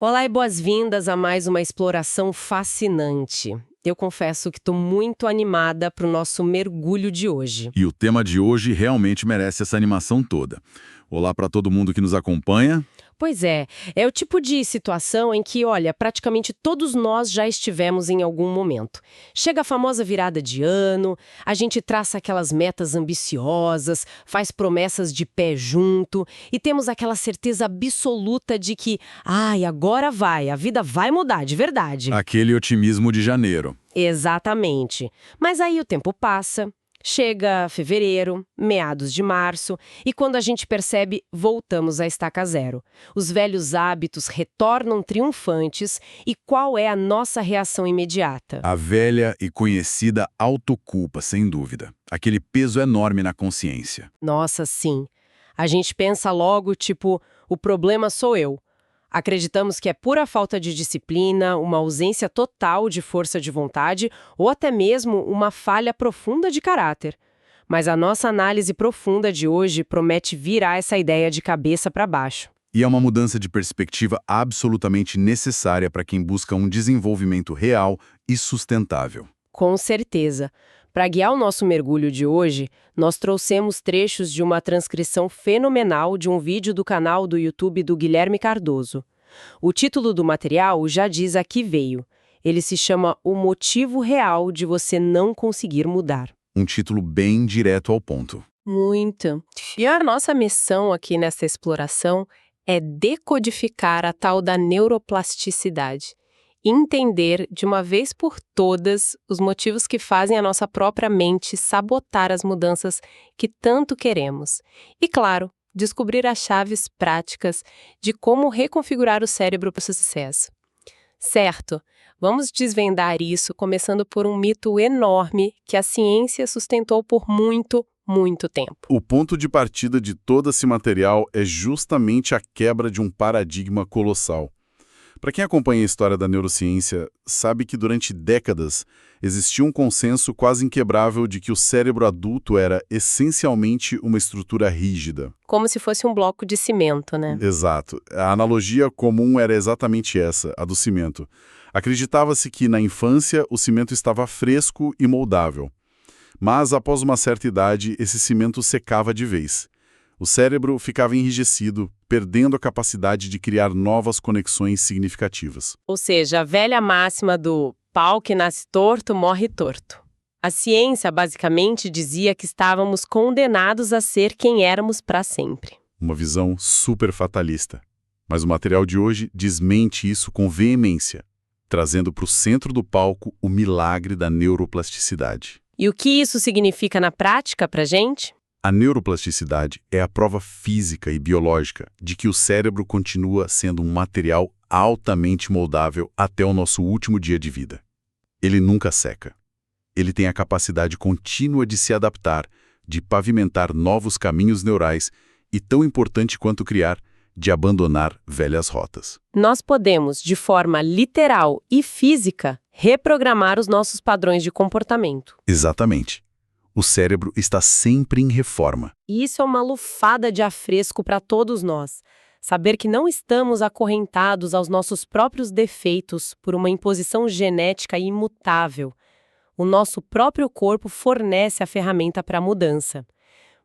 Olá e boas-vindas a mais uma exploração fascinante. Eu confesso que estou muito animada para o nosso mergulho de hoje. E o tema de hoje realmente merece essa animação toda. Olá para todo mundo que nos acompanha. Pois é o tipo de situação em que, olha, praticamente todos nós já estivemos em algum momento. Chega a famosa virada de ano, a gente traça aquelas metas ambiciosas, faz promessas de pé junto e temos aquela certeza absoluta de que, ai, agora vai, a vida vai mudar de verdade. Aquele otimismo de janeiro. Exatamente. Mas aí o tempo passa, chega fevereiro, meados de março, e quando a gente percebe, voltamos à estaca zero. Os velhos hábitos retornam triunfantes, e qual é a nossa reação imediata? A velha e conhecida autoculpa, sem dúvida. Aquele peso enorme na consciência. Nossa, sim. A gente pensa logo, tipo, o problema sou eu. Acreditamos que é pura falta de disciplina, uma ausência total de força de vontade ou até mesmo uma falha profunda de caráter. Mas a nossa análise profunda de hoje promete virar essa ideia de cabeça para baixo. E é uma mudança de perspectiva absolutamente necessária para quem busca um desenvolvimento real e sustentável. Com certeza. Para guiar o nosso mergulho de hoje, nós trouxemos trechos de uma transcrição fenomenal de um vídeo do canal do YouTube do Guilherme Cardoso. O título do material já diz a que veio. Ele se chama O Motivo Real de Você Não Conseguir Mudar. Um título bem direto ao ponto. Muito. E a nossa missão aqui nessa exploração é decodificar a tal da neuroplasticidade. Entender de uma vez por todas os motivos que fazem a nossa própria mente sabotar as mudanças que tanto queremos. E, claro, descobrir as chaves práticas de como reconfigurar o cérebro para o sucesso. Certo, vamos desvendar isso começando por um mito enorme que a ciência sustentou por muito tempo. O ponto de partida de todo esse material é justamente a quebra de um paradigma colossal. Para quem acompanha a história da neurociência, sabe que durante décadas existia um consenso quase inquebrável de que o cérebro adulto era essencialmente uma estrutura rígida. Como se fosse um bloco de cimento, né? Exato. A analogia comum era exatamente essa, a do cimento. Acreditava-se que na infância o cimento estava fresco e moldável. Mas após uma certa idade, esse cimento secava de vez. O cérebro ficava enrijecido, perdendo a capacidade de criar novas conexões significativas. Ou seja, a velha máxima do pau que nasce torto, morre torto. A ciência basicamente dizia que estávamos condenados a ser quem éramos para sempre. Uma visão super fatalista. Mas o material de hoje desmente isso com veemência, trazendo para o centro do palco o milagre da neuroplasticidade. E o que isso significa na prática para a gente? A neuroplasticidade é a prova física e biológica de que o cérebro continua sendo um material altamente moldável até o nosso último dia de vida. Ele nunca seca. Ele tem a capacidade contínua de se adaptar, de pavimentar novos caminhos neurais e, tão importante quanto criar, de abandonar velhas rotas. Nós podemos, de forma literal e física, reprogramar os nossos padrões de comportamento. Exatamente. O cérebro está sempre em reforma. E isso é uma lufada de ar fresco para todos nós. Saber que não estamos acorrentados aos nossos próprios defeitos por uma imposição genética imutável. O nosso próprio corpo fornece a ferramenta para a mudança.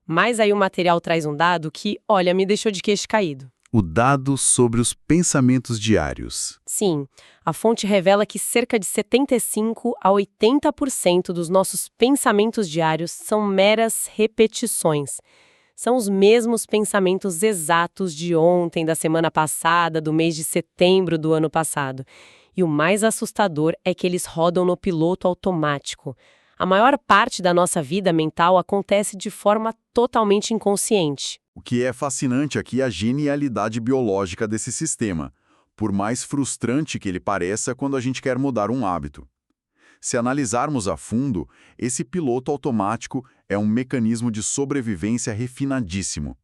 Mas aí o material traz um dado que, olha, me deixou de queixo caído. O dado sobre os pensamentos diários. Sim, a fonte revela que cerca de 75% a 80% dos nossos pensamentos diários são meras repetições. São os mesmos pensamentos exatos de ontem, da semana passada, do mês de setembro do ano passado. E o mais assustador é que eles rodam no piloto automático. A maior parte da nossa vida mental acontece de forma totalmente inconsciente. O que é fascinante aqui é a genialidade biológica desse sistema, por mais frustrante que ele pareça quando a gente quer mudar um hábito. Se analisarmos a fundo, esse piloto automático é um mecanismo de sobrevivência refinadíssimo.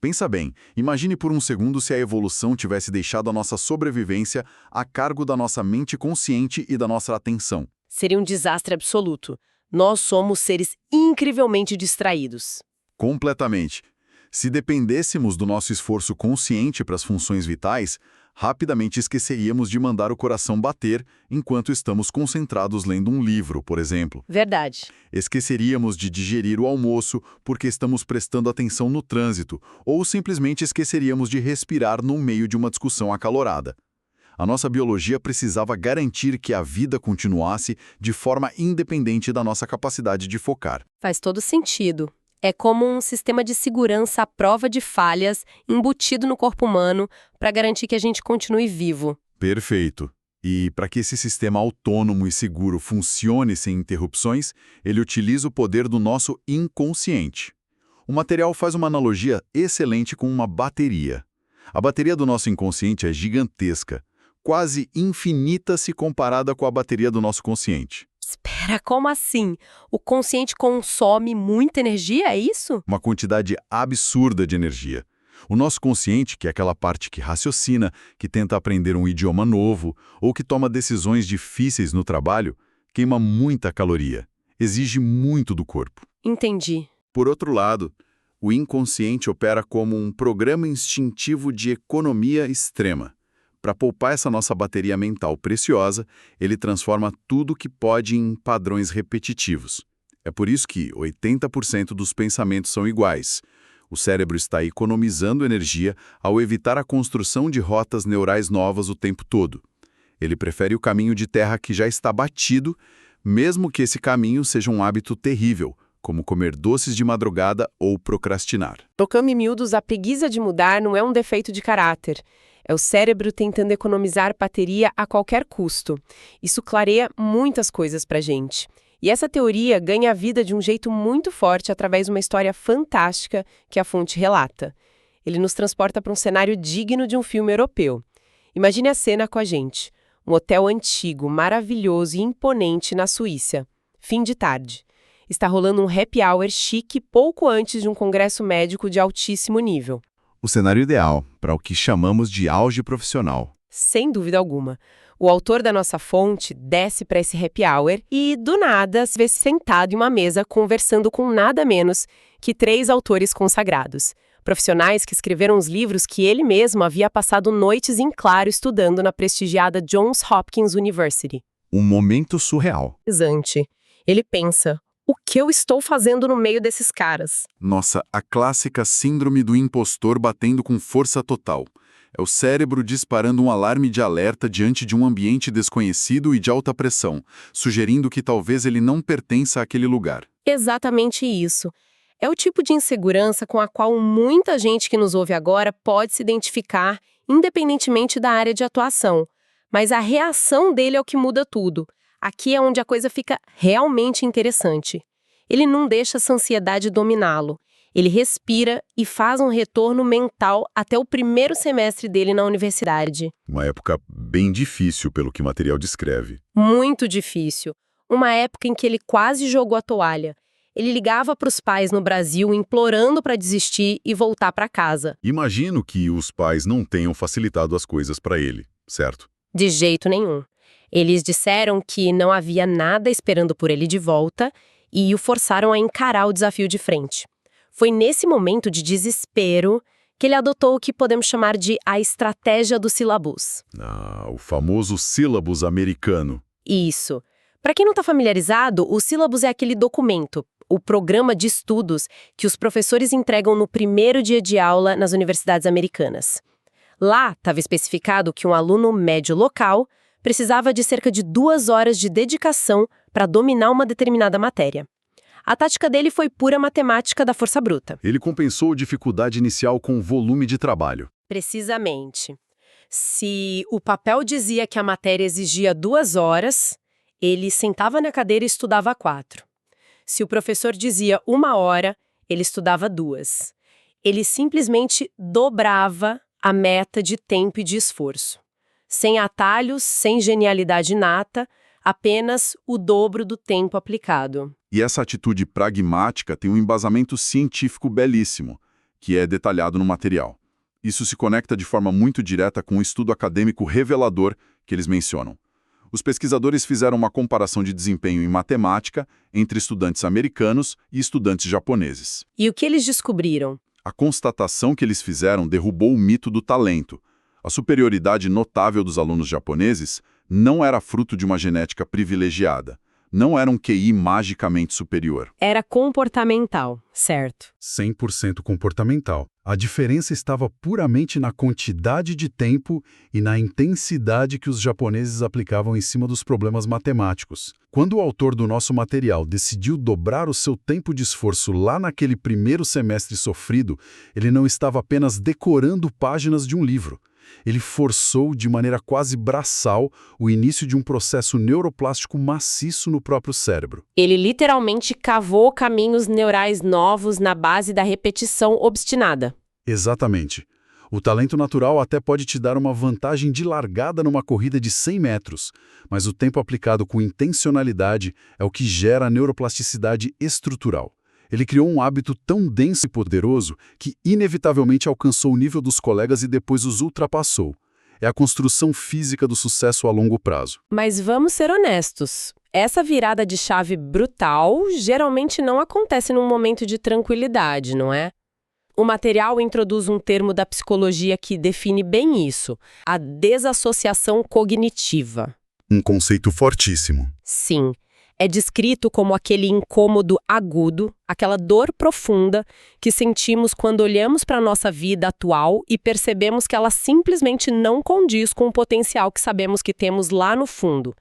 Pensa bem, imagine por um segundo se a evolução tivesse deixado a nossa sobrevivência a cargo da nossa mente consciente e da nossa atenção. Seria um desastre absoluto. Nós somos seres incrivelmente distraídos. Completamente. Se dependêssemos do nosso esforço consciente para as funções vitais, Rapidamente esqueceríamos de mandar o coração bater enquanto estamos concentrados lendo um livro, por exemplo. Verdade. Esqueceríamos de digerir o almoço porque estamos prestando atenção no trânsito, ou simplesmente esqueceríamos de respirar no meio de uma discussão acalorada. A nossa biologia precisava garantir que a vida continuasse de forma independente da nossa capacidade de focar. Faz todo sentido. É como um sistema de segurança à prova de falhas embutido no corpo humano para garantir que a gente continue vivo. Perfeito. E para que esse sistema autônomo e seguro funcione sem interrupções, ele utiliza o poder do nosso inconsciente. O material faz uma analogia excelente com uma bateria. A bateria do nosso inconsciente é gigantesca, quase infinita se comparada com a bateria do nosso consciente. Espera, como assim? O consciente consome muita energia, é isso? Uma quantidade absurda de energia. O nosso consciente, que é aquela parte que raciocina, que tenta aprender um idioma novo ou que toma decisões difíceis no trabalho, queima muita caloria, exige muito do corpo. Entendi. Por outro lado, o inconsciente opera como um programa instintivo de economia extrema. Para poupar essa nossa bateria mental preciosa, ele transforma tudo que pode em padrões repetitivos. É por isso que 80% dos pensamentos são iguais. O cérebro está economizando energia ao evitar a construção de rotas neurais novas o tempo todo. Ele prefere o caminho de terra que já está batido, mesmo que esse caminho seja um hábito terrível, como comer doces de madrugada ou procrastinar. Trocando em miúdos, a preguiça de mudar não é um defeito de caráter. É o cérebro tentando economizar bateria a qualquer custo. Isso clareia muitas coisas pra gente. E essa teoria ganha vida de um jeito muito forte através de uma história fantástica que a fonte relata. Ele nos transporta para um cenário digno de um filme europeu. Imagine a cena com a gente. Um hotel antigo, maravilhoso e imponente na Suíça. Fim de tarde. Está rolando um happy hour chique pouco antes de um congresso médico de altíssimo nível. O cenário ideal para o que chamamos de auge profissional. Sem dúvida alguma. O autor da nossa fonte desce para esse happy hour e, do nada, se vê sentado em uma mesa conversando com nada menos que 3 autores consagrados. Profissionais que escreveram os livros que ele mesmo havia passado noites em claro estudando na prestigiada Johns Hopkins University. Um momento surreal. Ele pensa: o que eu estou fazendo no meio desses caras? Nossa, a clássica síndrome do impostor batendo com força total. É o cérebro disparando um alarme de alerta diante de um ambiente desconhecido e de alta pressão, sugerindo que talvez ele não pertença àquele lugar. Exatamente isso. É o tipo de insegurança com a qual muita gente que nos ouve agora pode se identificar, independentemente da área de atuação. Mas a reação dele é o que muda tudo. Aqui é onde a coisa fica realmente interessante. Ele não deixa essa ansiedade dominá-lo. Ele respira e faz um retorno mental até o primeiro semestre dele na universidade. Uma época bem difícil, pelo que o material descreve. Muito difícil. Uma época em que ele quase jogou a toalha. Ele ligava para os pais no Brasil implorando para desistir e voltar para casa. Imagino que os pais não tenham facilitado as coisas para ele, certo? De jeito nenhum. Eles disseram que não havia nada esperando por ele de volta e o forçaram a encarar o desafio de frente. Foi nesse momento de desespero que ele adotou o que podemos chamar de a estratégia do sílabus. O famoso sílabus americano. Isso. Para quem não está familiarizado, o sílabus é aquele documento, o programa de estudos que os professores entregam no primeiro dia de aula nas universidades americanas. Lá estava especificado que um aluno médio local precisava de cerca de 2 horas de dedicação para dominar uma determinada matéria. A tática dele foi pura matemática da força bruta. Ele compensou a dificuldade inicial com o volume de trabalho. Precisamente. Se o papel dizia que a matéria exigia 2 horas, ele sentava na cadeira e estudava 4. Se o professor dizia 1 hora, ele estudava 2. Ele simplesmente dobrava a meta de tempo e de esforço. Sem atalhos, sem genialidade inata, apenas o dobro do tempo aplicado. E essa atitude pragmática tem um embasamento científico belíssimo, que é detalhado no material. Isso se conecta de forma muito direta com um estudo acadêmico revelador que eles mencionam. Os pesquisadores fizeram uma comparação de desempenho em matemática entre estudantes americanos e estudantes japoneses. E o que eles descobriram? A constatação que eles fizeram derrubou o mito do talento. A superioridade notável dos alunos japoneses não era fruto de uma genética privilegiada. Não era um QI magicamente superior. Era comportamental, certo? 100% comportamental. A diferença estava puramente na quantidade de tempo e na intensidade que os japoneses aplicavam em cima dos problemas matemáticos. Quando o autor do nosso material decidiu dobrar o seu tempo de esforço lá naquele primeiro semestre sofrido, ele não estava apenas decorando páginas de um livro. Ele forçou de maneira quase braçal o início de um processo neuroplástico maciço no próprio cérebro. Ele literalmente cavou caminhos neurais novos na base da repetição obstinada. Exatamente. O talento natural até pode te dar uma vantagem de largada numa corrida de 100 metros, mas o tempo aplicado com intencionalidade é o que gera a neuroplasticidade estrutural. Ele criou um hábito tão denso e poderoso que inevitavelmente alcançou o nível dos colegas e depois os ultrapassou. É a construção física do sucesso a longo prazo. Mas vamos ser honestos. Essa virada de chave brutal geralmente não acontece num momento de tranquilidade, não é? O material introduz um termo da psicologia que define bem isso: a desassociação cognitiva. Um conceito fortíssimo. Sim. É descrito como aquele incômodo agudo, aquela dor profunda que sentimos quando olhamos para a nossa vida atual e percebemos que ela simplesmente não condiz com o potencial que sabemos que temos lá no fundo.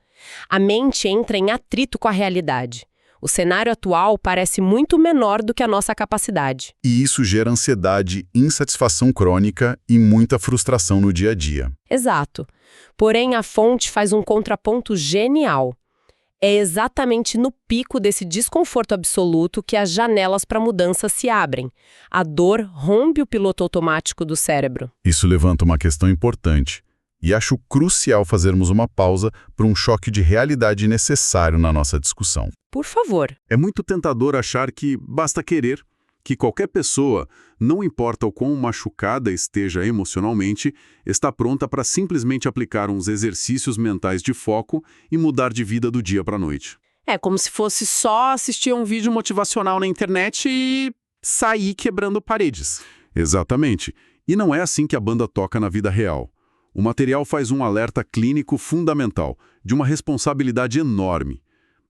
A mente entra em atrito com a realidade. O cenário atual parece muito menor do que a nossa capacidade. E isso gera ansiedade, insatisfação crônica e muita frustração no dia a dia. Exato. Porém, a fonte faz um contraponto genial. É exatamente no pico desse desconforto absoluto que as janelas para mudança se abrem. A dor rompe o piloto automático do cérebro. Isso levanta uma questão importante. E acho crucial fazermos uma pausa para um choque de realidade necessário na nossa discussão. Por favor. É muito tentador achar que basta querer, que qualquer pessoa, não importa o quão machucada esteja emocionalmente, está pronta para simplesmente aplicar uns exercícios mentais de foco e mudar de vida do dia para a noite. É como se fosse só assistir um vídeo motivacional na internet e sair quebrando paredes. Exatamente. E não é assim que a banda toca na vida real. O material faz um alerta clínico fundamental, de uma responsabilidade enorme.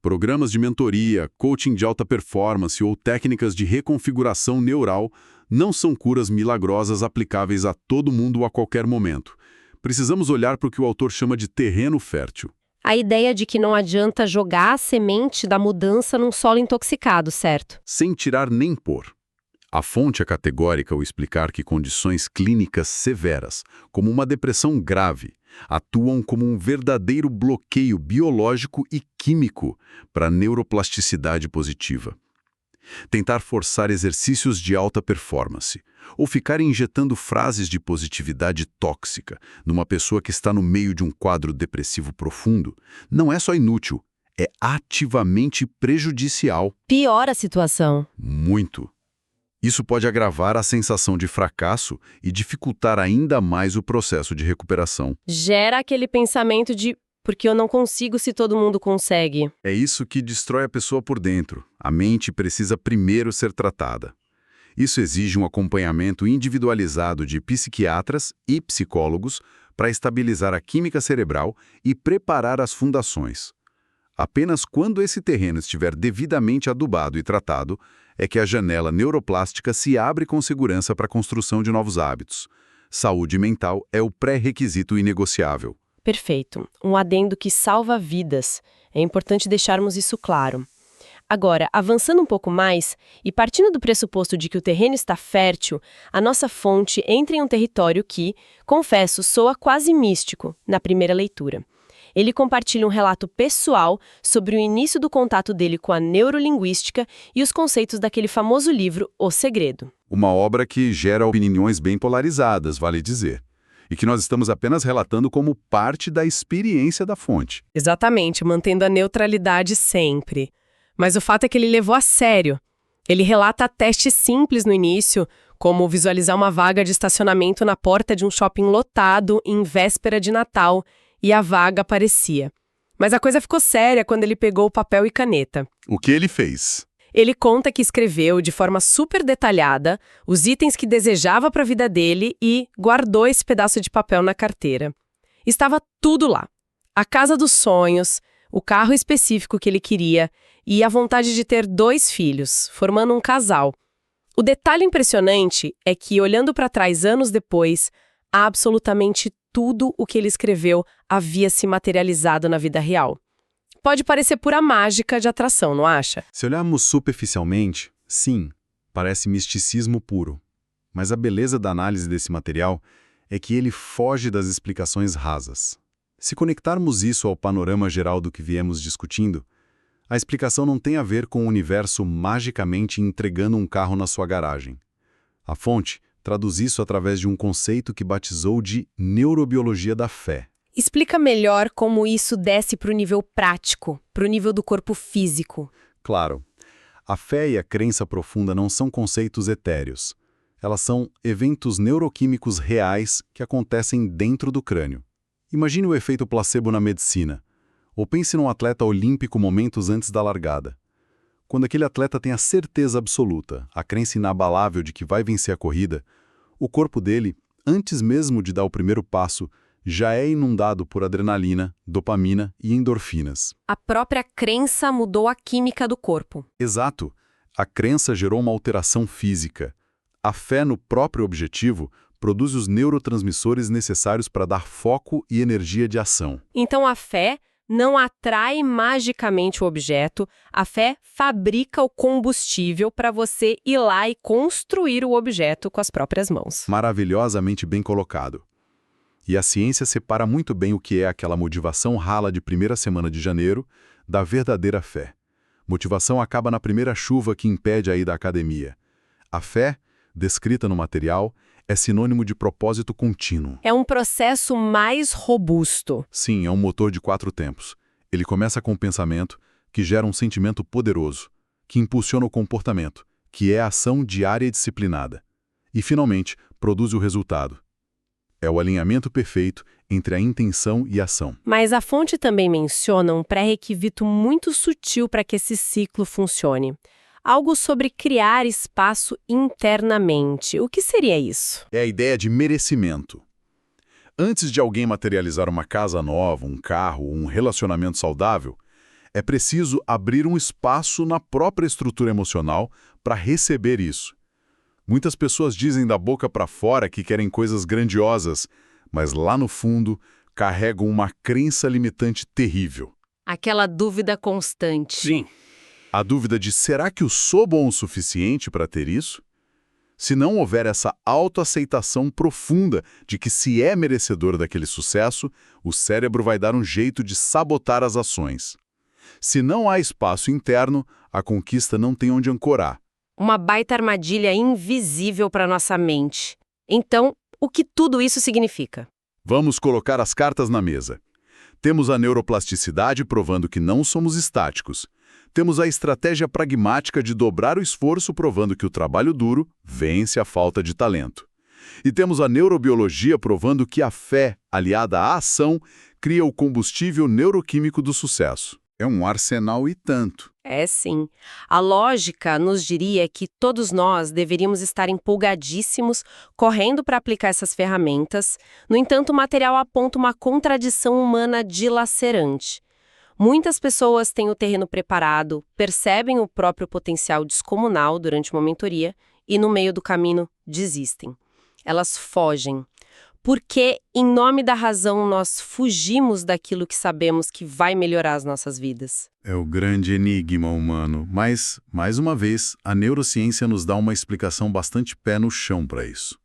Programas de mentoria, coaching de alta performance ou técnicas de reconfiguração neural não são curas milagrosas aplicáveis a todo mundo a qualquer momento. Precisamos olhar para o que o autor chama de terreno fértil. A ideia de que não adianta jogar a semente da mudança num solo intoxicado, certo? Sem tirar nem pôr. A fonte é categórica ao explicar que condições clínicas severas, como uma depressão grave, atuam como um verdadeiro bloqueio biológico e químico para a neuroplasticidade positiva. Tentar forçar exercícios de alta performance ou ficar injetando frases de positividade tóxica numa pessoa que está no meio de um quadro depressivo profundo não é só inútil, é ativamente prejudicial. Piora a situação. Muito. Isso pode agravar a sensação de fracasso e dificultar ainda mais o processo de recuperação. Gera aquele pensamento de porque eu não consigo se todo mundo consegue. É isso que destrói a pessoa por dentro. A mente precisa primeiro ser tratada. Isso exige um acompanhamento individualizado de psiquiatras e psicólogos para estabilizar a química cerebral e preparar as fundações. Apenas quando esse terreno estiver devidamente adubado e tratado, é que a janela neuroplástica se abre com segurança para a construção de novos hábitos. Saúde mental é o pré-requisito inegociável. Perfeito. Um adendo que salva vidas. É importante deixarmos isso claro. Agora, avançando um pouco mais, e partindo do pressuposto de que o terreno está fértil, a nossa fonte entra em um território que, confesso, soa quase místico na primeira leitura. Ele compartilha um relato pessoal sobre o início do contato dele com a neurolinguística e os conceitos daquele famoso livro O Segredo. Uma obra que gera opiniões bem polarizadas, vale dizer. E que nós estamos apenas relatando como parte da experiência da fonte. Exatamente, mantendo a neutralidade sempre. Mas o fato é que ele levou a sério. Ele relata testes simples no início, como visualizar uma vaga de estacionamento na porta de um shopping lotado em véspera de Natal, e a vaga aparecia. Mas a coisa ficou séria quando ele pegou o papel e caneta. O que ele fez? Ele conta que escreveu de forma super detalhada os itens que desejava para a vida dele e guardou esse pedaço de papel na carteira. Estava tudo lá. A casa dos sonhos, o carro específico que ele queria e a vontade de ter 2 filhos, formando um casal. O detalhe impressionante é que, olhando para trás anos depois, absolutamente tudo o que ele escreveu havia se materializado na vida real. Pode parecer pura mágica de atração, não acha? Se olharmos superficialmente, sim, parece misticismo puro. Mas a beleza da análise desse material é que ele foge das explicações rasas. Se conectarmos isso ao panorama geral do que viemos discutindo, a explicação não tem a ver com o universo magicamente entregando um carro na sua garagem. A fonte traduz isso através de um conceito que batizou de neurobiologia da fé. Explica melhor como isso desce para o nível prático, para o nível do corpo físico. Claro, a fé e a crença profunda não são conceitos etéreos. Elas são eventos neuroquímicos reais que acontecem dentro do crânio. Imagine o efeito placebo na medicina. Ou pense num atleta olímpico momentos antes da largada. Quando aquele atleta tem a certeza absoluta, a crença inabalável de que vai vencer a corrida, o corpo dele, antes mesmo de dar o primeiro passo, já é inundado por adrenalina, dopamina e endorfinas. A própria crença mudou a química do corpo. Exato. A crença gerou uma alteração física. A fé no próprio objetivo produz os neurotransmissores necessários para dar foco e energia de ação. Então a fé não atrai magicamente o objeto, a fé fabrica o combustível para você ir lá e construir o objeto com as próprias mãos. Maravilhosamente bem colocado. E a ciência separa muito bem o que é aquela motivação rala de primeira semana de janeiro da verdadeira fé. Motivação acaba na primeira chuva que impede a ida à academia. A fé, descrita no material, é sinônimo de propósito contínuo. É um processo mais robusto. Sim, é um motor de 4 tempos. Ele começa com o pensamento, que gera um sentimento poderoso, que impulsiona o comportamento, que é a ação diária e disciplinada. E, finalmente, produz o resultado. É o alinhamento perfeito entre a intenção e a ação. Mas a fonte também menciona um pré-requisito muito sutil para que esse ciclo funcione. Algo sobre criar espaço internamente. O que seria isso? É a ideia de merecimento. Antes de alguém materializar uma casa nova, um carro, um relacionamento saudável, é preciso abrir um espaço na própria estrutura emocional para receber isso. Muitas pessoas dizem da boca para fora que querem coisas grandiosas, mas lá no fundo carregam uma crença limitante terrível. Aquela dúvida constante. Sim. A dúvida de será que eu sou bom o suficiente para ter isso? Se não houver essa autoaceitação profunda de que se é merecedor daquele sucesso, o cérebro vai dar um jeito de sabotar as ações. Se não há espaço interno, a conquista não tem onde ancorar. Uma baita armadilha invisível para nossa mente. Então, o que tudo isso significa? Vamos colocar as cartas na mesa. Temos a neuroplasticidade provando que não somos estáticos. Temos a estratégia pragmática de dobrar o esforço provando que o trabalho duro vence a falta de talento. E temos a neurobiologia provando que a fé, aliada à ação, cria o combustível neuroquímico do sucesso. É um arsenal e tanto. É sim. A lógica nos diria que todos nós deveríamos estar empolgadíssimos, correndo para aplicar essas ferramentas. No entanto, o material aponta uma contradição humana dilacerante. Muitas pessoas têm o terreno preparado, percebem o próprio potencial descomunal durante uma mentoria e, no meio do caminho, desistem. Elas fogem. Porque, em nome da razão, nós fugimos daquilo que sabemos que vai melhorar as nossas vidas. É o grande enigma humano, mas, mais uma vez, a neurociência nos dá uma explicação bastante pé no chão para isso.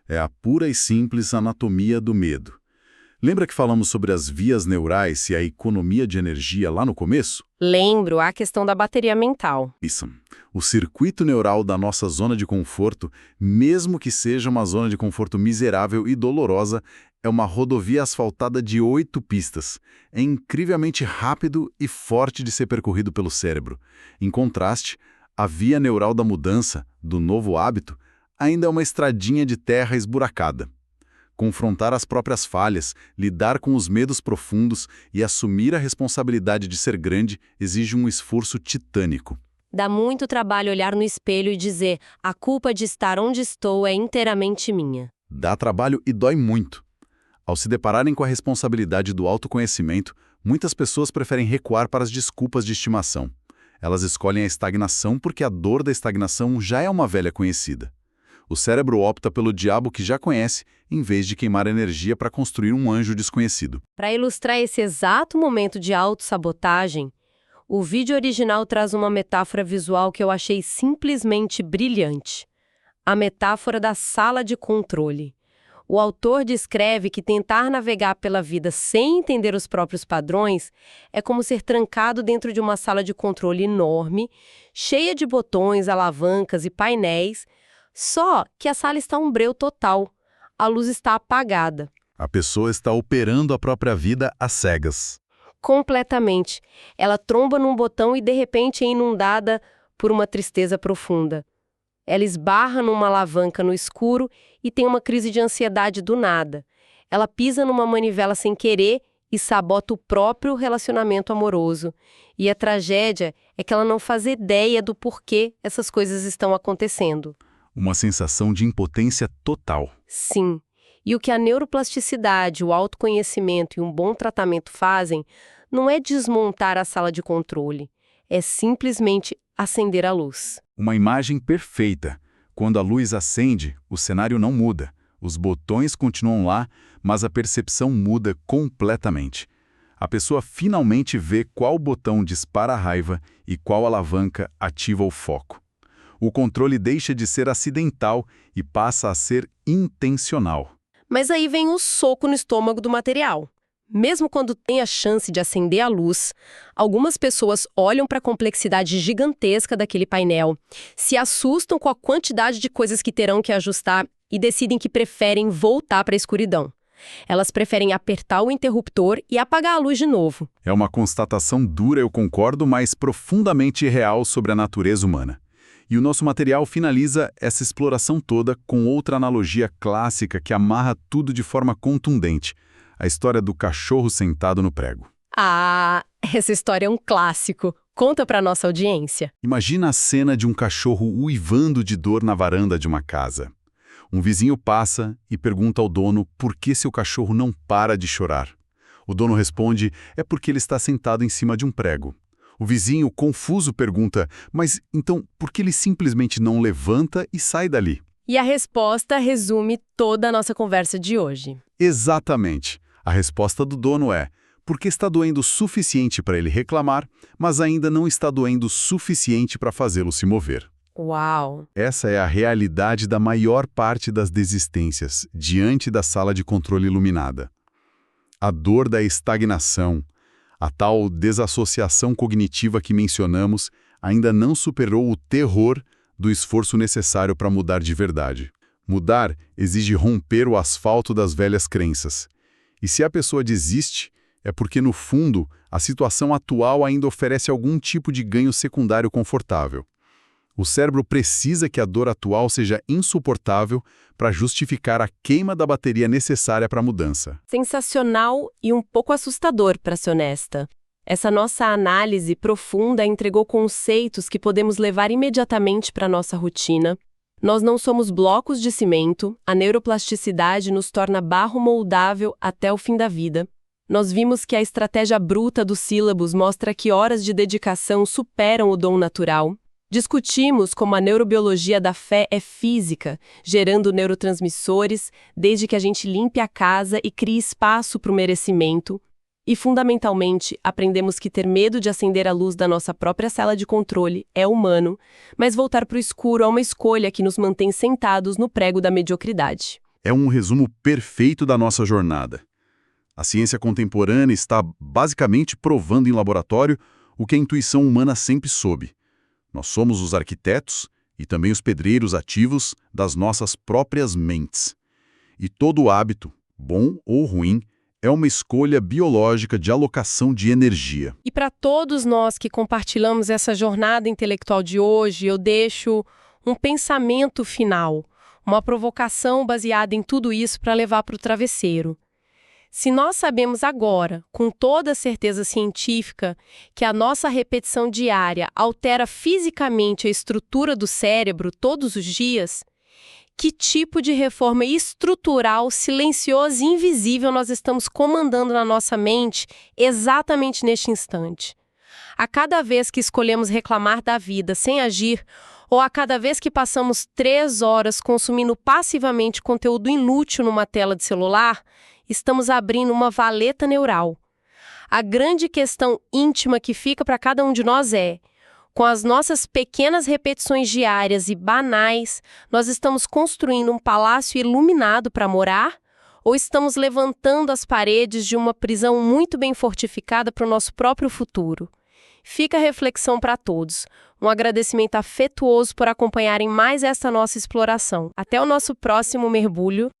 É a pura e simples anatomia do medo. Lembra que falamos sobre as vias neurais e a economia de energia lá no começo? Lembro a questão da bateria mental. Isso. O circuito neural da nossa zona de conforto, mesmo que seja uma zona de conforto miserável e dolorosa, é uma rodovia asfaltada de 8 pistas. É incrivelmente rápido e forte de ser percorrido pelo cérebro. Em contraste, a via neural da mudança, do novo hábito, ainda é uma estradinha de terra esburacada. Confrontar as próprias falhas, lidar com os medos profundos e assumir a responsabilidade de ser grande exige um esforço titânico. Dá muito trabalho olhar no espelho e dizer: a culpa de estar onde estou é inteiramente minha. Dá trabalho e dói muito. Ao se depararem com a responsabilidade do autoconhecimento, muitas pessoas preferem recuar para as desculpas de estimação. Elas escolhem a estagnação porque a dor da estagnação já é uma velha conhecida. O cérebro opta pelo diabo que já conhece, em vez de queimar energia para construir um anjo desconhecido. Para ilustrar esse exato momento de autossabotagem, o vídeo original traz uma metáfora visual que eu achei simplesmente brilhante. A metáfora da sala de controle. O autor descreve que tentar navegar pela vida sem entender os próprios padrões é como ser trancado dentro de uma sala de controle enorme, cheia de botões, alavancas e painéis, só que a sala está um breu total. A luz está apagada. A pessoa está operando a própria vida às cegas. Completamente. Ela tromba num botão e de repente é inundada por uma tristeza profunda. Ela esbarra numa alavanca no escuro e tem uma crise de ansiedade do nada. Ela pisa numa manivela sem querer e sabota o próprio relacionamento amoroso. E a tragédia é que ela não faz ideia do porquê essas coisas estão acontecendo. Uma sensação de impotência total. Sim. E o que a neuroplasticidade, o autoconhecimento e um bom tratamento fazem não é desmontar a sala de controle, é simplesmente acender a luz. Uma imagem perfeita. Quando a luz acende, o cenário não muda. Os botões continuam lá, mas a percepção muda completamente. A pessoa finalmente vê qual botão dispara a raiva e qual alavanca ativa o foco. O controle deixa de ser acidental e passa a ser intencional. Mas aí vem o soco no estômago do material. Mesmo quando tem a chance de acender a luz, algumas pessoas olham para a complexidade gigantesca daquele painel, se assustam com a quantidade de coisas que terão que ajustar e decidem que preferem voltar para a escuridão. Elas preferem apertar o interruptor e apagar a luz de novo. É uma constatação dura, eu concordo, mas profundamente real sobre a natureza humana. E o nosso material finaliza essa exploração toda com outra analogia clássica que amarra tudo de forma contundente. A história do cachorro sentado no prego. Ah, essa história é um clássico. Conta para nossa audiência. Imagina a cena de um cachorro uivando de dor na varanda de uma casa. Um vizinho passa e pergunta ao dono por que seu cachorro não para de chorar. O dono responde, é porque ele está sentado em cima de um prego. O vizinho, confuso, pergunta, mas então por que ele simplesmente não levanta e sai dali? E a resposta resume toda a nossa conversa de hoje. Exatamente. A resposta do dono é, porque está doendo o suficiente para ele reclamar, mas ainda não está doendo o suficiente para fazê-lo se mover. Uau! Essa é a realidade da maior parte das desistências, diante da sala de controle iluminada. A dor da estagnação, a tal desassociação cognitiva que mencionamos, ainda não superou o terror do esforço necessário para mudar de verdade. Mudar exige romper o asfalto das velhas crenças. E se a pessoa desiste, é porque, no fundo, a situação atual ainda oferece algum tipo de ganho secundário confortável. O cérebro precisa que a dor atual seja insuportável para justificar a queima da bateria necessária para a mudança. Sensacional e um pouco assustador, para ser honesta. Essa nossa análise profunda entregou conceitos que podemos levar imediatamente para a nossa rotina. Nós não somos blocos de cimento, a neuroplasticidade nos torna barro moldável até o fim da vida. Nós vimos que a estratégia bruta dos sílabos mostra que horas de dedicação superam o dom natural. Discutimos como a neurobiologia da fé é física, gerando neurotransmissores, desde que a gente limpe a casa e crie espaço para o merecimento. E, fundamentalmente, aprendemos que ter medo de acender a luz da nossa própria sala de controle é humano, mas voltar para o escuro é uma escolha que nos mantém sentados no prego da mediocridade. É um resumo perfeito da nossa jornada. A ciência contemporânea está basicamente provando em laboratório o que a intuição humana sempre soube. Nós somos os arquitetos e também os pedreiros ativos das nossas próprias mentes. E todo hábito, bom ou ruim, é uma escolha biológica de alocação de energia. E para todos nós que compartilhamos essa jornada intelectual de hoje, eu deixo um pensamento final, uma provocação baseada em tudo isso para levar para o travesseiro. Se nós sabemos agora, com toda a certeza científica, que a nossa repetição diária altera fisicamente a estrutura do cérebro todos os dias, que tipo de reforma estrutural silenciosa e invisível nós estamos comandando na nossa mente exatamente neste instante? A cada vez que escolhemos reclamar da vida sem agir, ou a cada vez que passamos 3 horas consumindo passivamente conteúdo inútil numa tela de celular, estamos abrindo uma valeta neural. A grande questão íntima que fica para cada um de nós é: com as nossas pequenas repetições diárias e banais, nós estamos construindo um palácio iluminado para morar? Ou estamos levantando as paredes de uma prisão muito bem fortificada para o nosso próprio futuro? Fica a reflexão para todos. Um agradecimento afetuoso por acompanharem mais esta nossa exploração. Até o nosso próximo mergulho.